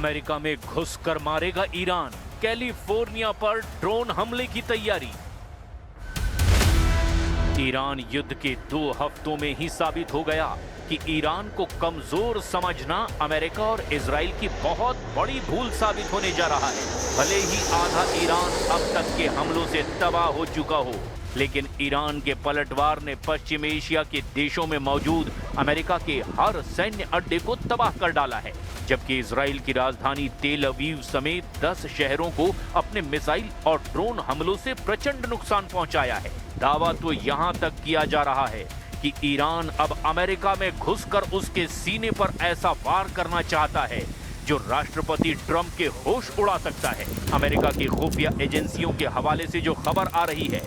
America में घुसकर मारेगा ईरान, कैलिफोर्निया पर ड्रोन हमले की तैयारी। ईरान युद्ध के 2 हफ्तों में ही साबित हो गया कि ईरान को कमजोर समझना अमेरिका और इजराइल की बहुत बड़ी भूल साबित होने जा रहा है। भले ही आधा ईरान अब तक के हमलों से तबाह हो चुका हो, लेकिन ईरान के पलटवार ने पश्चिम एशिया के देशों में मौजूद अमेरिका के हर सैन्य अड्डे को तबाह कर डाला है, जबकि इजराइल की राजधानी तेल अवीव समेत 10 शहरों को अपने मिसाइल और ड्रोन हमलों से प्रचंड नुकसान पहुंचाया है। दावा तो यहां तक किया जा रहा है कि ईरान अब अमेरिका में घुसकर उसके सीने पर ऐसा वार करना चाहता है जो राष्ट्रपति ट्रंप के होश उड़ा सकता है। अमेरिका की खुफिया एजेंसियों के हवाले से जो खबर आ रही है,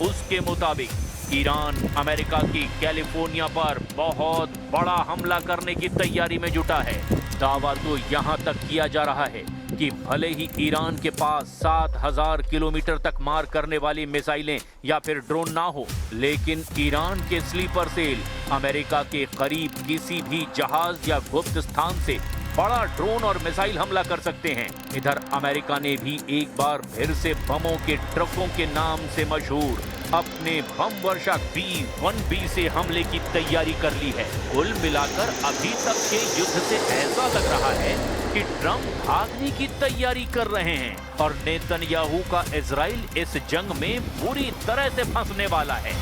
उसके मुताबिक ईरान अमेरिका की कैलिफोर्निया पर बहुत बड़ा हमला करने की तैयारी में जुटा है। दावा तो यहां तक किया जा रहा है कि भले ही ईरान के पास 7000 किलोमीटर तक मार करने वाली मिसाइलें या फिर ड्रोन ना हो, लेकिन ईरान के स्लीपर सेल अमेरिका के करीब किसी भी जहाज या गुप्त स्थान से बड़ा ड्रोन और मिसाइल हमला कर सकते हैं। इधर अमेरिका ने भी एक बार फिर से बमों के ट्रकों के नाम से मशहूर अपने बम वर्षा B-1B से हमले की तैयारी कर ली है। कुल मिलाकर अभी तक के युद्ध से ऐसा लग रहा है कि ट्रंप भागने की तैयारी कर रहे हैं और नेतन्याहू का इजराइल इस जंग में पूरी तरह से फंसने वाला है।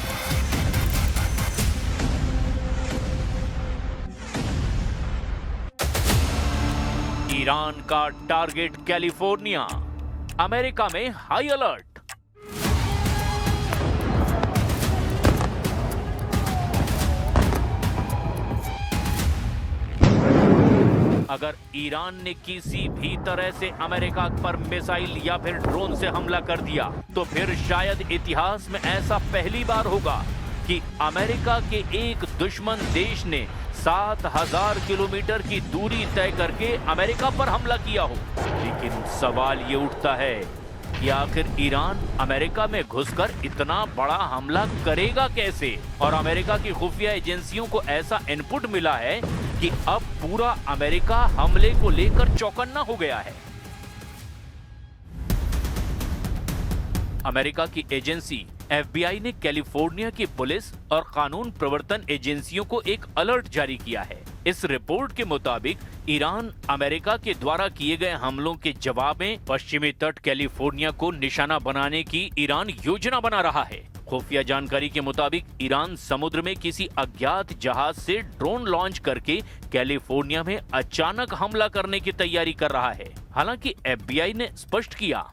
ईरान का टारगेट कैलिफोर्निया, अमेरिका में हाई अलर्ट। अगर ईरान ने किसी भी तरह से अमेरिका पर मिसाइल या फिर ड्रोन से हमला कर दिया तो फिर शायद इतिहास में ऐसा पहली बार होगा कि अमेरिका के एक दुश्मन देश ने 7000 किलोमीटर की दूरी तय करके अमेरिका पर हमला किया हो। लेकिन सवाल ये उठता है कि आखिर ईरान अमेरिका में घुसकर इतना बड़ा हमला करेगा कैसे? और अमेरिका की खुफिया एजेंसियों को ऐसा इनपुट मिला है कि अब पूरा अमेरिका हमले को लेकर चौकन्ना हो गया है। अमेरिका की एजेंसी FBI ने कैलिफोर्निया की पुलिस और कानून प्रवर्तन एजेंसियों को एक अलर्ट जारी किया है। इस रिपोर्ट के मुताबिक ईरान अमेरिका के द्वारा किए गए हमलों के जवाब में पश्चिमी तट कैलिफोर्निया को निशाना बनाने की ईरान योजना बना रहा है। खुफिया जानकारी के मुताबिक ईरान समुद्र में किसी अज्ञात जहाज से ड्रोन लॉन्च करके कैलिफोर्निया में अचानक हमला करने की तैयारी कर रहा है। हालांकि FBI ने स्पष्ट किया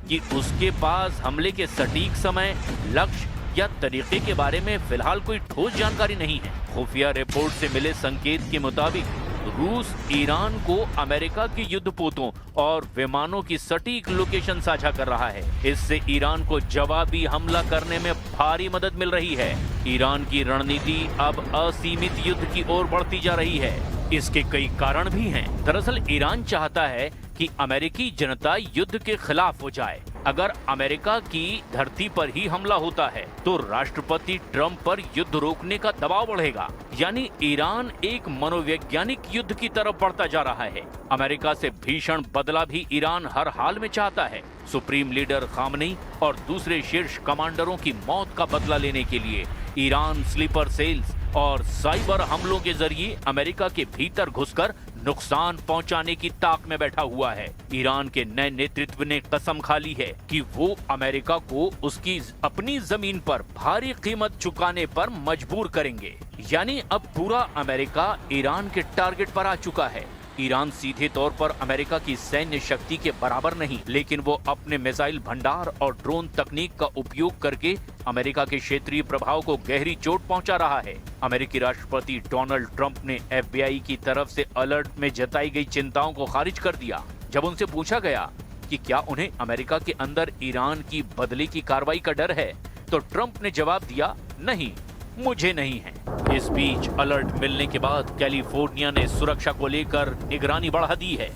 कि उसके पास हमले के सटीक समय, लक्ष्य या तरीके के बारे में फिलहाल कोई ठोस जानकारी नहीं है। खुफिया रिपोर्ट से मिले संकेत के मुताबिक रूस ईरान को अमेरिका के युद्धपोतों और विमानों की सटीक लोकेशन साझा कर रहा है। इससे ईरान को जवाबी हमला करने में भारी मदद मिल रही है। ईरान की रणनीति अब असीमित युद्ध की ओर बढ़ती जा रही है। इसके कई कारण भी हैं। दरअसल ईरान चाहता है कि अमेरिकी जनता युद्ध के खिलाफ हो जाए। अगर अमेरिका की धरती पर ही हमला होता है तो राष्ट्रपति ट्रंप पर युद्ध रोकने का दबाव बढ़ेगा। यानी ईरान एक मनोवैज्ञानिक युद्ध की तरफ बढ़ता जा रहा है। अमेरिका से भीषण बदला भी ईरान हर हाल में चाहता है। सुप्रीम लीडर खामनेई और दूसरे शीर्ष कमांडरों की मौत का बदला लेने के लिए ईरान स्लीपर सेल्स और साइबर हमलों के जरिए अमेरिका के भीतर घुसकर नुकसान पहुंचाने की ताक में बैठा हुआ है। ईरान के नए नेतृत्व ने कसम खा ली है कि वो अमेरिका को उसकी अपनी जमीन पर भारी कीमत चुकाने पर मजबूर करेंगे। यानी अब पूरा अमेरिका ईरान के टारगेट पर आ चुका है। ईरान सीधे तौर पर अमेरिका की सैन्य शक्ति के बराबर नहीं, लेकिन वो अपने मिसाइल भंडार और ड्रोन तकनीक का उपयोग करके अमेरिका के क्षेत्रीय प्रभाव को गहरी चोट पहुंचा रहा है। अमेरिकी राष्ट्रपति डोनाल्ड ट्रंप ने FBI की तरफ से अलर्ट में जताई गई चिंताओं को खारिज कर दिया। जब उनसे पूछा गया कि क्या उन्हें अमेरिका के अंदर ईरान की बदले की कार्रवाई का डर है, तो ट्रंप ने जवाब दिया, नहीं, मुझे नहीं है। इस बीच अलर्ट मिलने के बाद कैलिफोर्निया ने सुरक्षा को लेकर निगरानी बढ़ा दी है।